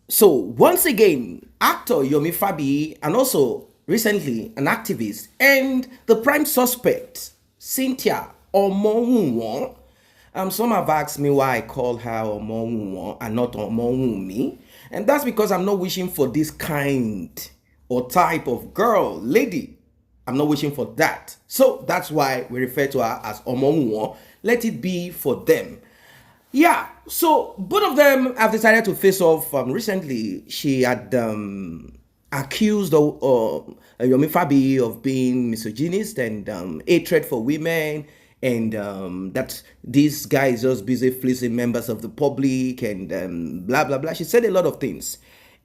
So once again, actor Yomi Fabi and also recently an activist and the prime suspect Cynthia Omonwunwon. Some have asked me why I call her Omonwunwon and not Omonwunmi, and that's because I'm not wishing for this kind or type of girl, lady. I'm not wishing for that. So that's why we refer to her as Omonwunwon. Let it be for them. Yeah, so both of them have decided to face off. Recently, she had accused Yomi Fabi of being misogynist and hatred for women, and that this guy is just busy fleecing members of the public and blah blah blah. She said a lot of things,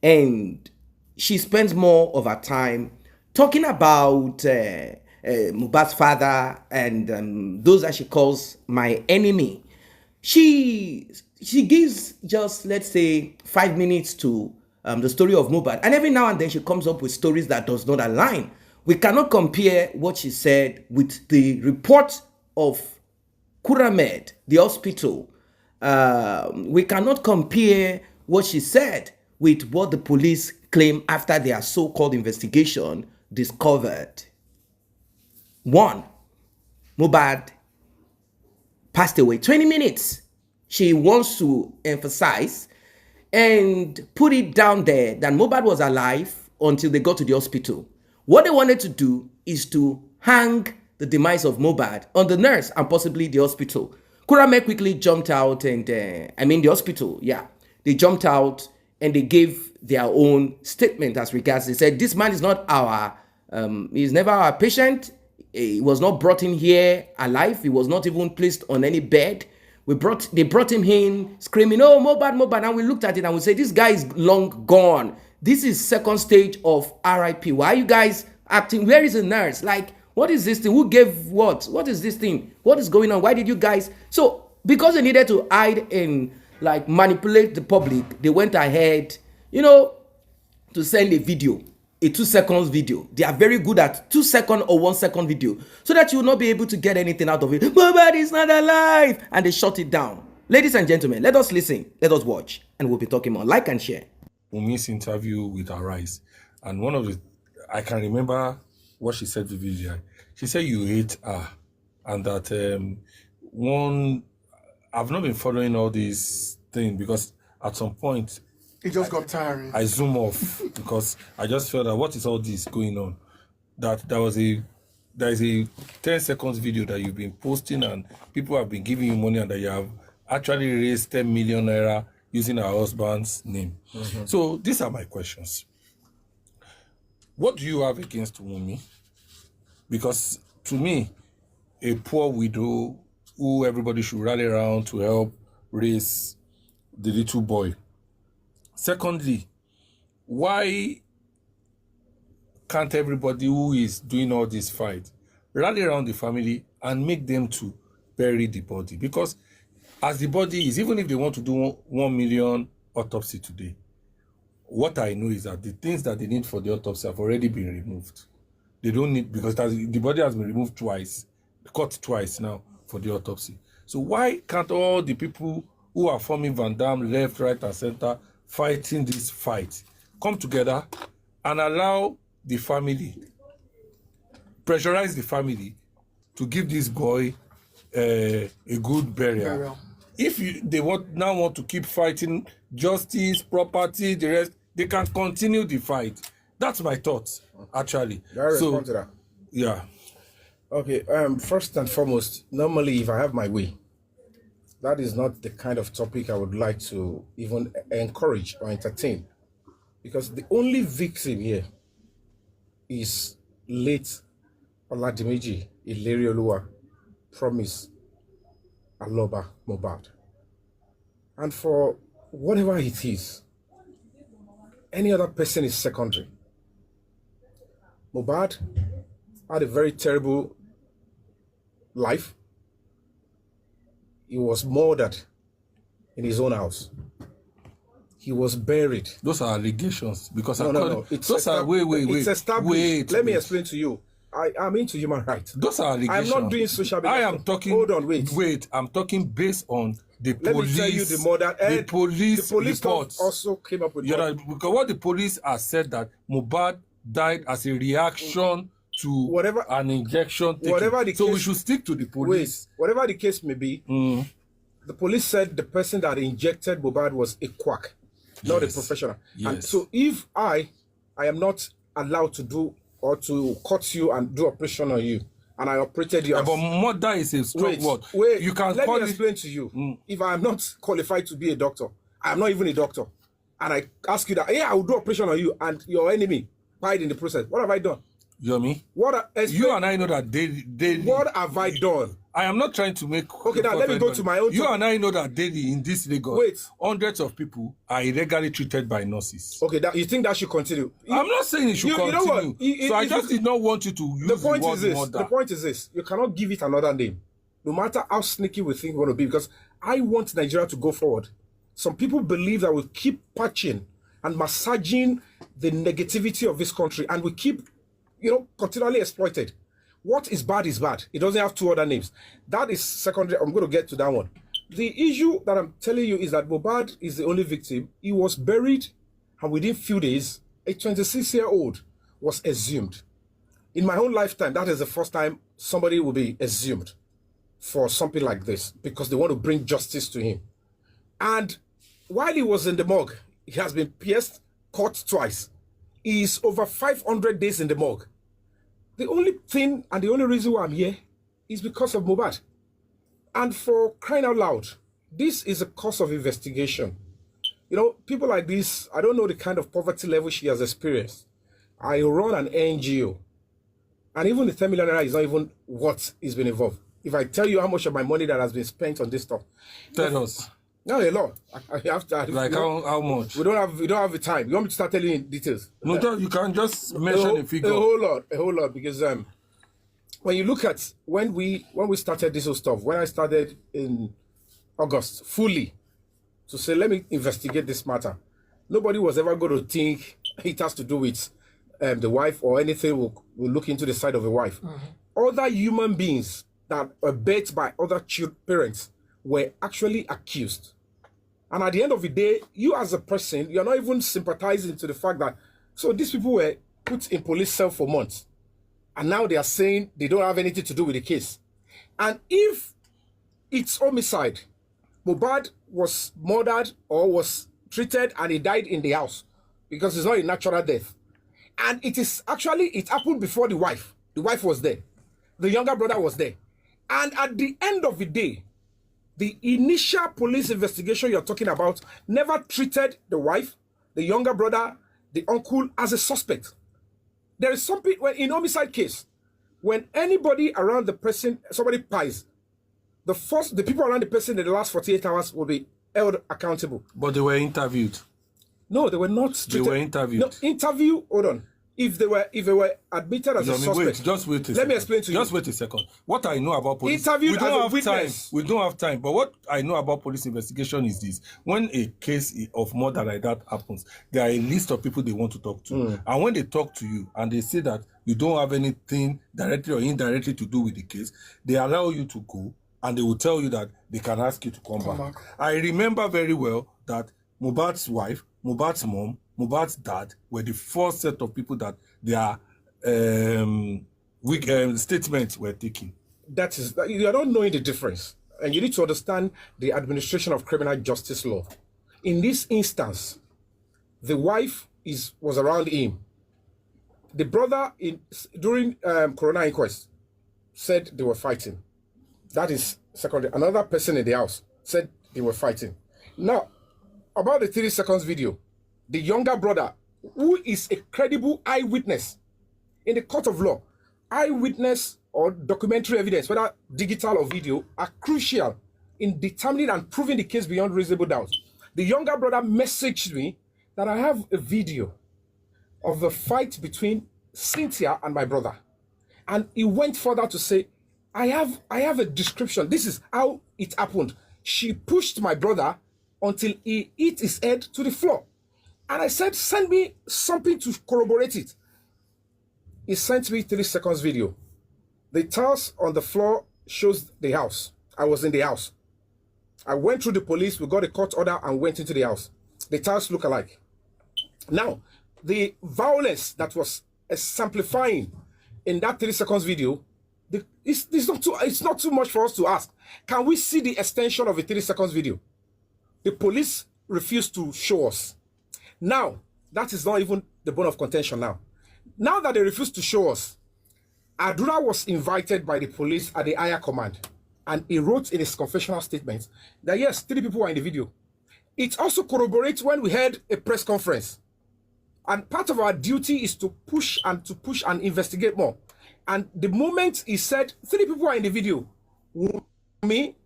and she spends more of her time talking about Mohbad's father and those that she calls my enemy. She gives just, let's say, 5 minutes to the story of Mohbad, and every now and then she comes up with stories that does not align. We cannot compare what she said with the report of Kuramed, the hospital. We cannot compare what she said with what the police claim after their so-called investigation discovered. One, Mohbad passed away. 20 minutes. She wants to emphasize and put it down there that Mohbad was alive until they got to the hospital. What they wanted to do is to hang the demise of Mohbad on the nurse and possibly the hospital. Kurame quickly jumped out and, the hospital, yeah. They jumped out and they gave their own statement as regards. They said, this man is not he's never our patient. He was not brought in here alive. He was not even placed on any bed. They brought him in screaming, oh, Mohbad, Mohbad. And we looked at it and we said, this guy is long gone. This is second stage of RIP. Why are you guys acting? Where is the nurse? Like, what is this thing? Who gave what? What is this thing? What is going on? Why did you guys? So, because they needed to hide and like manipulate the public, they went ahead, to send a video, a 2 seconds video. They are very good at 2 second or 1 second video, so that you will not be able to get anything out of it. Mohbad is not alive, and they shut it down. Ladies and gentlemen, let us listen, let us watch, and we'll be talking more. Like and share. Wunmi's interview with Arise, and I can remember what she said vividly. She said you hate her, and that I've not been following all these things because at some point it just got tiring. I zoom off because I just felt that what is all this going on? That there is a 10 seconds video that you've been posting and people have been giving you money and that you have actually raised 10 million naira using her husband's name. Mm-hmm. So these are my questions. What do you have against Wunmi? Because to me, a poor widow who everybody should rally around to help raise the little boy. Secondly, why can't everybody who is doing all this fight rally around the family and make them to bury the body? Because as the body is, even if they want to do 1 million autopsy today, what I know is that the things that they need for the autopsy have already been removed. They don't need, because the body has been removed twice, cut twice now for the autopsy. So why can't all the people who are forming Van Damme left, right, and center fighting this fight come together and allow the family, pressurize the family to give this boy a good burial? If they now want to keep fighting justice, property, the rest, they can continue the fight. That's my thoughts, actually. Do I respond to that? Yeah. Okay, first and foremost, normally if I have my way, that is not the kind of topic I would like to even encourage or entertain. Because the only victim here is late Oladimeji Ilerioluwa Promise Aloba Mohbad. And for whatever it is, any other person is secondary. Mohbad had a very terrible life. He was murdered in his own house. He was buried. Those are allegations because no. It's established. Let me explain to you. I am into human rights. Those are allegations. I'm not doing social media. I am talking. Hold on, wait. Wait, I'm talking based on the Let police. me tell you the modern. The police reports also came up with. You know, because what the police has said that Mohbad died as a reaction to whatever an injection taken. Whatever the so case, we should stick to the police. Wait, whatever the case may be, the police said the person that injected Mohbad was a quack, not a professional. Yes. And so if I am not allowed to do or to cut you and do operation on you, and I operated you. But murder is a strong word. Wait, you can let call me explain to you. If I am not qualified to be a doctor, I am not even a doctor, and I ask you that, yeah, I will do operation on you, and your enemy died in the process. What have I done? Yomi, you and I know that they. What have I done? I am not trying to make. Okay, now let me go to my own. You and I know that daily in this Lagos, hundreds of people are irregularly treated by nurses. Okay, you think that should continue? I'm not saying it should continue. You know what? So I just did not want you to use the word murder. The point is this: you cannot give it another name, no matter how sneaky we think we want to be. Because I want Nigeria to go forward. Some people believe that we keep patching and massaging the negativity of this country, and we keep, continually exploited. What is bad is bad. It doesn't have two other names. That is secondary. I'm going to get to that one. The issue that I'm telling you is that Mohbad is the only victim. He was buried, and within few days, a 26-year-old was exhumed. In my own lifetime, that is the first time somebody will be exhumed for something like this, because they want to bring justice to him. And while he was in the morgue, he has been pierced, cut twice. He is over 500 days in the morgue. The only thing and the only reason why I'm here is because of Mohbad. And for crying out loud, this is a cause of investigation. People like this, I don't know the kind of poverty level she has experienced. I run an NGO. And even the 10 million naira is not even what is been involved. If I tell you how much of my money that has been spent on this stuff. Tell us. No, a lot. I have to. Like how much? We don't have the time. You want me to start telling you in details? No, you can just mention a figure. A whole lot. Because when you look at when we started this whole stuff, when I started in August fully to say, let me investigate this matter, nobody was ever going to think it has to do with the wife or anything. Will look into the side of the wife. Other human beings that were bet by other parents were actually accused. And at the end of the day, you as a person, you're not even sympathizing to the fact that, so these people were put in police cell for months. And now they are saying they don't have anything to do with the case. And if it's homicide, Mohbad was murdered or was treated and he died in the house because it's not a natural death. And it happened before the wife. The wife was there. The younger brother was there. And at the end of the day, the initial police investigation you're talking about never treated the wife, the younger brother, the uncle as a suspect. There is something in homicide case, when anybody around the person, somebody pies, the people around the person in the last 48 hours will be held accountable. But they were interviewed. No, they were not treated. They were interviewed. No, hold on. If they were admitted as a suspect. Wait, just wait a second. Let me explain to you. Just wait a second. What I know about police... Interviewed as a witness. We don't have time. But what I know about police investigation is this. When a case of murder like that happens, there are a list of people they want to talk to. And when they talk to you and they say that you don't have anything directly or indirectly to do with the case, they allow you to go and they will tell you that they can ask you to come back. I remember very well that Mohbad's wife, Mohbad's mom, Mohbad's dad were the first set of people that their statements were taken. That is, you are not knowing the difference. And you need to understand the administration of criminal justice law. In this instance, the wife was around him. The brother, during coroner inquest, said they were fighting. That is secondary. Another person in the house said they were fighting. Now, about the 30 seconds video, the younger brother, who is a credible eyewitness in the court of law, eyewitness or documentary evidence, whether digital or video, are crucial in determining and proving the case beyond reasonable doubt. The younger brother messaged me that I have a video of the fight between Cynthia and my brother. And he went further to say, I have a description. This is how it happened. She pushed my brother until he hit his head to the floor. And I said, send me something to corroborate it. He sent me 3 seconds video. The tiles on the floor shows the house. I was in the house. I went through the police, we got a court order and went into the house. The tiles look alike. Now, the violence that was exemplifying in that 3 seconds video, it's not too much for us to ask. Can we see the extension of a 3 seconds video? The police refused to show us. Now, that is not even the bone of contention now. Now that they refused to show us, Adura was invited by the police at the higher command, and he wrote in his confessional statement that yes, 3 people were in the video. It also corroborates when we had a press conference. And part of our duty is to push and investigate more. And the moment he said 3 people were in the video, me,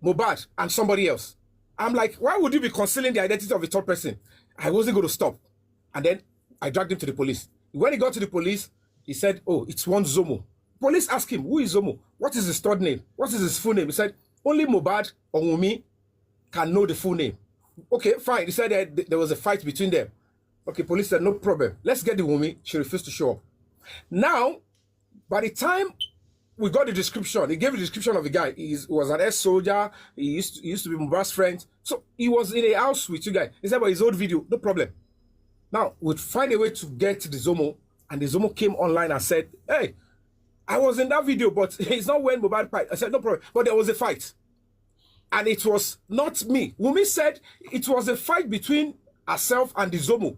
Mohbad, and somebody else, I'm like, why would you be concealing the identity of a third person? I wasn't going to stop. And then I dragged him to the police. When he got to the police, he said, oh, it's one Zomoh. Police asked him, who is Zomoh? What is his third name? What is his full name? He said, only Mohbad or Wunmi can know the full name. Okay, fine. He said there was a fight between them. Okay, police said, no problem. Let's get the Wunmi. She refused to show up. Now, by the time we got the description, he gave the description of the guy. He was an ex-soldier. He used to be Mohbad's friend. So he was in a house with you guys. He said, but his old video, no problem. Now, we'd find a way to get the Zomoh, and the Zomoh came online and said, hey, I was in that video, but it's not when Mohbad fight. I said, no problem. But there was a fight. And it was not me. Wunmi said it was a fight between herself and the Zomoh.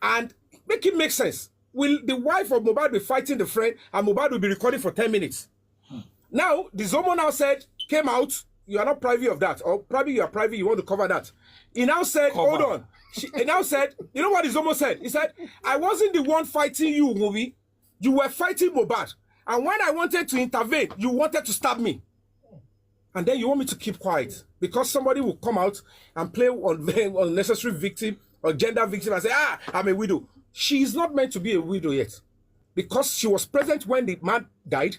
And make it make sense. Will the wife of Mohbad be fighting the friend, and Mohbad will be recording for 10 minutes? Now, the Zomoh now said, came out, you are not privy of that. Or probably you are privy, you want to cover that. He now said, hold on. He now said, you know what the Zomoh said? He said, I wasn't the one fighting you, Wunmi. You were fighting Mohbad. And when I wanted to intervene, you wanted to stab me. And then you want me to keep quiet because somebody will come out and play on unnecessary victim or gender victim and say, I'm a widow. She is not meant to be a widow yet because she was present when the man died.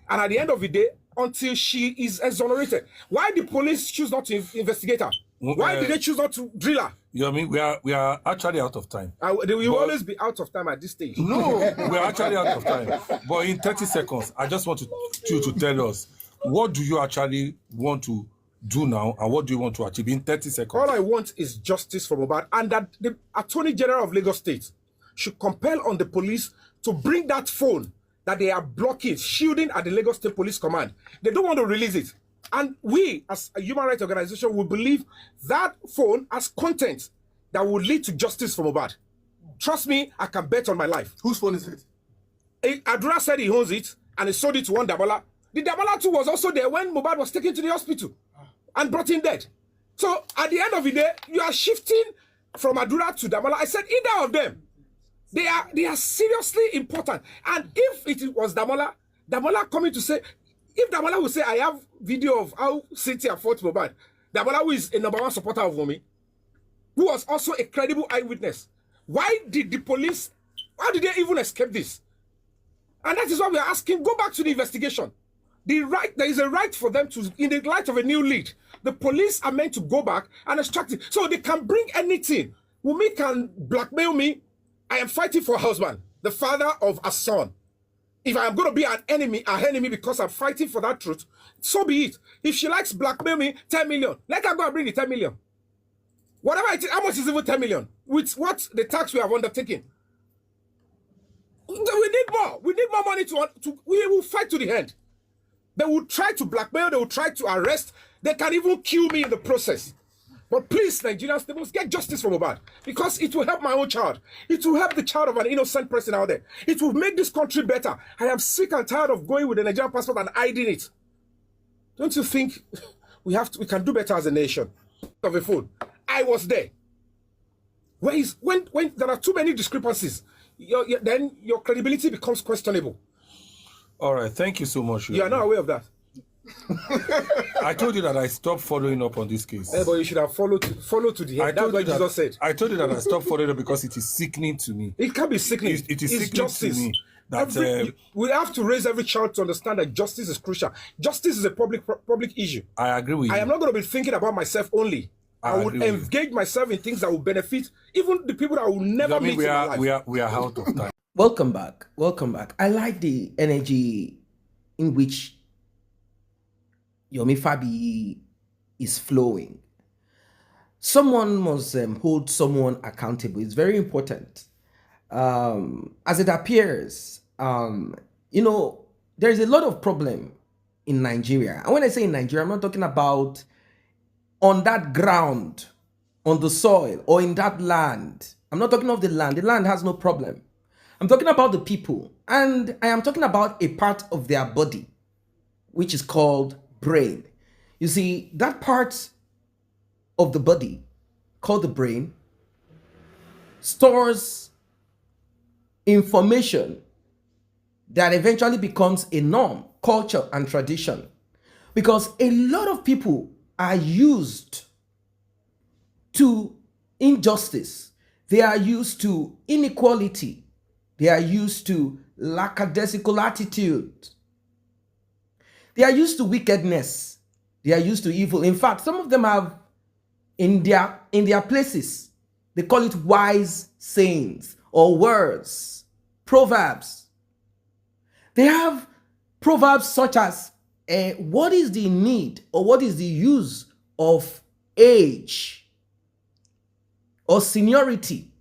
And at the end of the day, until she is exonerated. Why the police choose not to investigate her? Why did they choose not to drill her? You know what I mean? We are actually out of time. They will always be out of time at this stage. No, we are actually out of time. But in 30 seconds, I just want you to tell us, what do you actually want to do now, and what do you want to achieve in 30 seconds? All I want is justice for Mohbad, and that the Attorney General of Lagos State should compel on the police to bring that phone that they are blocking, shielding at the Lagos State Police Command. They don't want to release it. And we, as a human rights organization, will believe that phone has content that will lead to justice for Mohbad. Trust me, I can bet on my life. Whose phone is it? Adura said he owns it, and he sold it to one Damola. The Damola too was also there when Mohbad was taken to the hospital and brought in dead. So at the end of the day, you are shifting from Adura to Damola. I said either of them. They are seriously important. And if it was Damola coming to say, if Damola will say, I have video of how Cynthia fought Mohbad, Damola, who is a #1 supporter of Wunmi, who was also a credible eyewitness, why did the police, how did they even escape this? And that is why we are asking, go back to the investigation. There is a right for them to, in the light of a new lead, the police are meant to go back and extract it. So they can bring anything. Wunmi can blackmail me. I am fighting for a husband, the father of a son. If I am going to be an enemy because I'm fighting for that truth, so be it. If she likes blackmail me, 10 million, let her go and bring the 10 million. Whatever it is, how much is even 10 million? With what the tax we have undertaken? We need more. We need more money we will fight to the end. They will try to blackmail, they will try to arrest, they can even kill me in the process. But please, Nigerians, they must get justice for Mohbad because it will help my own child. It will help the child of an innocent person out there. It will make this country better. I am sick and tired of going with the Nigerian passport and hiding it. Don't you think we can do better as a nation? Of a phone. I was there. When there are too many discrepancies, then your credibility becomes questionable. All right, thank you so much. You are not aware of that. I told you that I stopped following up on this case. But you should have followed to the end. That's what Jesus said. I told you that I stopped following up because it is sickening to me. It can't be sickening. It is sickening justice. to me. That, we have to raise every child to understand that justice is crucial. Justice is a public issue. I agree with you. I am not going to be thinking about myself only. I would engage myself in things that will benefit even the people that I will never meet in my life. We are out of time. Welcome back. Welcome back. I like the energy in which Yomi Fabi is flowing. Someone must hold someone accountable. It's very important. As it appears, you know, there's a lot of problem in Nigeria. And when I say in Nigeria, I'm not talking about on that ground, on the soil, or in that land. I'm not talking of the land. The land has no problem. I'm talking about the people. And I am talking about a part of their body, which is called brain. You see, that part of the body called the brain stores information that eventually becomes a norm, culture, and tradition. Because a lot of people are used to injustice, they are used to inequality, they are used to lackadaisical attitude, they are used to wickedness, they are used to evil. In fact, some of them have in their places, they call it wise sayings or words, proverbs. They have proverbs such as what is the need or what is the use of age or seniority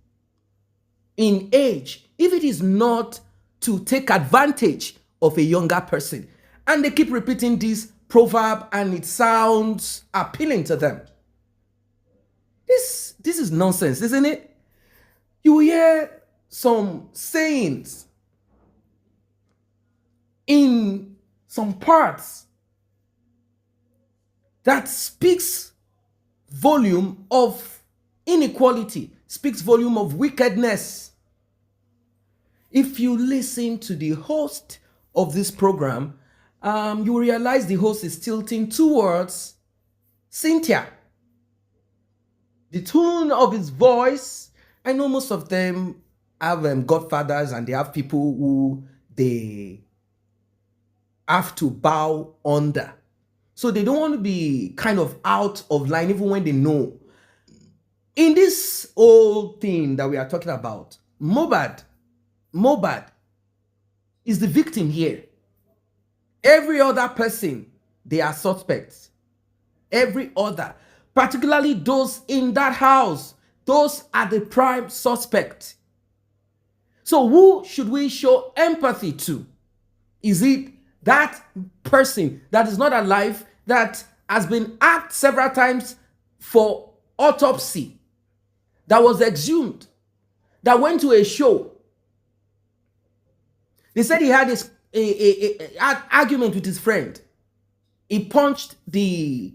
in age if it is not to take advantage of a younger person. And they keep repeating this proverb and it sounds appealing to them. This is nonsense, isn't it? You hear some sayings in some parts that speaks volume of inequality, speaks volume of wickedness. If you listen to the host of this program, you will realize the host is tilting towards Cynthia. The tone of his voice, I know most of them have godfathers and they have people who they have to bow under. So they don't want to be kind of out of line even when they know. In this whole thing that we are talking about, Mohbad is the victim here. Every other person, they are suspects. Every other, particularly those in that house, those are the prime suspect. So who should we show empathy to? Is it that person that is not alive, that has been asked several times for autopsy, that was exhumed, that went to a show? They said he had an argument with his friend. He punched the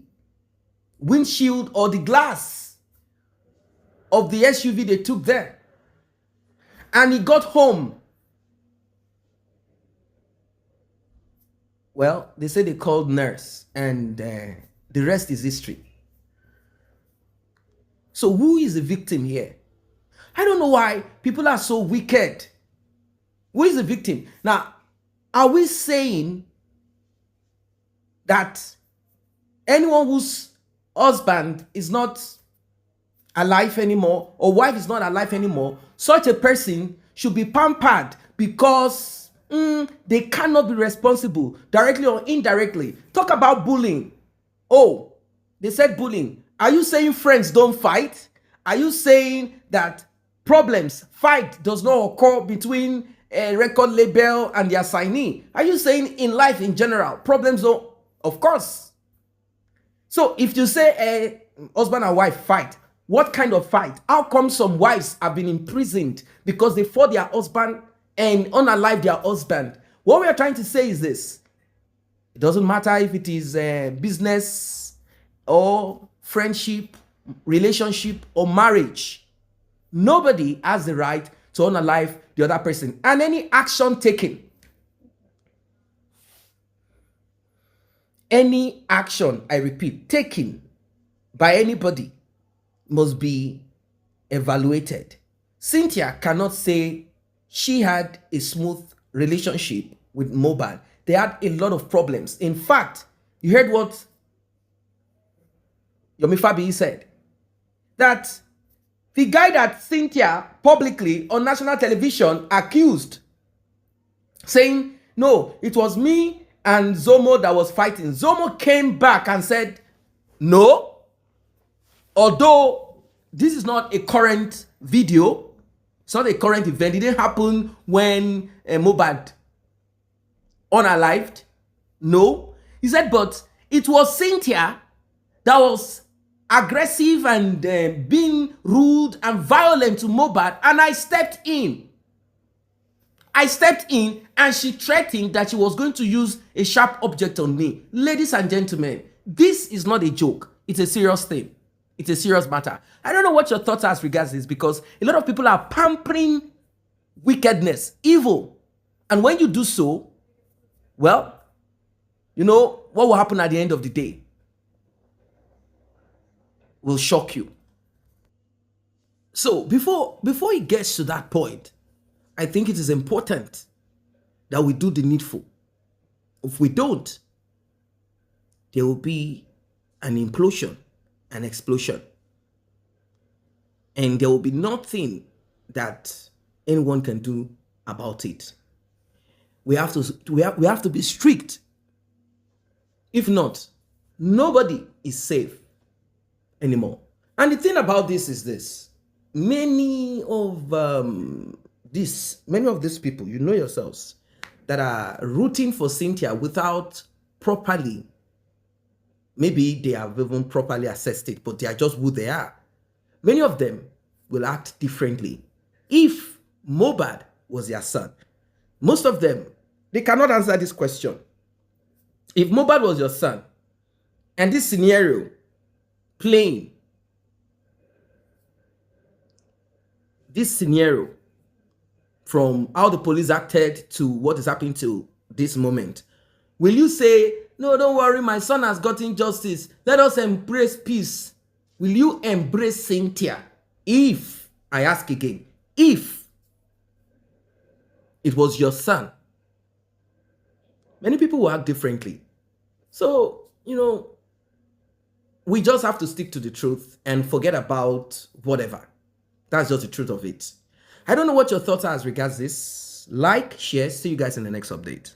windshield or the glass of the SUV they took there. And he got home. Well, they say they called nurse and the rest is history. So who is the victim here? I don't know why people are so wicked. Who is the victim? Now, are we saying that anyone whose husband is not alive anymore or wife is not alive anymore, such a person should be pampered because they cannot be responsible directly or indirectly? Talk about bullying. Oh, they said bullying. Are you saying friends don't fight? Are you saying that fight does not occur between a record label and the assignee? Are you saying in life in general, problems don't? Of course. So if you say a husband and wife fight, what kind of fight? How come some wives have been imprisoned because they fought their husband and unalive their husband? What we are trying to say is this: it doesn't matter if it is business or friendship, relationship or marriage. Nobody has the right to unalive the other person. And any action taken, I repeat, taken by anybody must be evaluated. Cynthia cannot say she had a smooth relationship with Mohbad. They had a lot of problems. In fact, you heard what Yomi Fabi said, that The guy that Cynthia publicly on national television accused, saying, no, it was me and Zomoh that was fighting. Zomoh came back and said, no, although this is not a current video, it's not a current event. It didn't happen when Mohbad unalived. No. He said, but it was Cynthia that was aggressive and being rude and violent to Mohbad, and I stepped in. I stepped in and she threatened that she was going to use a sharp object on me. Ladies and gentlemen, this is not a joke. It's a serious thing. It's a serious matter. I don't know what your thoughts are as regards this, because a lot of people are pampering wickedness, evil. And when you do so, well, you know what will happen at the end of the day will shock you. So before it gets to that point, I think it is important that we do the needful. If we don't, there will be an implosion, an explosion. And there will be nothing that anyone can do about it. We have to be strict. If not, nobody is safe anymore. And the thing about this is this: many of these people, you know yourselves, that are rooting for Cynthia without properly, maybe they have even properly assessed it, but they are just who they are. Many of them will act differently if Mohbad was their son. Most of them, they cannot answer this question. If Mohbad was your son, and this scenario playing, this scenario from how the police acted to what is happening to this moment, will you say, no, don't worry, my son has gotten justice, let us embrace peace? Will you embrace Cynthia if, I ask again, if it was your son? Many people will act differently. So, you know, we just have to stick to the truth and forget about whatever. That's just the truth of it. I don't know what your thoughts are as regards this. Like, share. See you guys in the next update.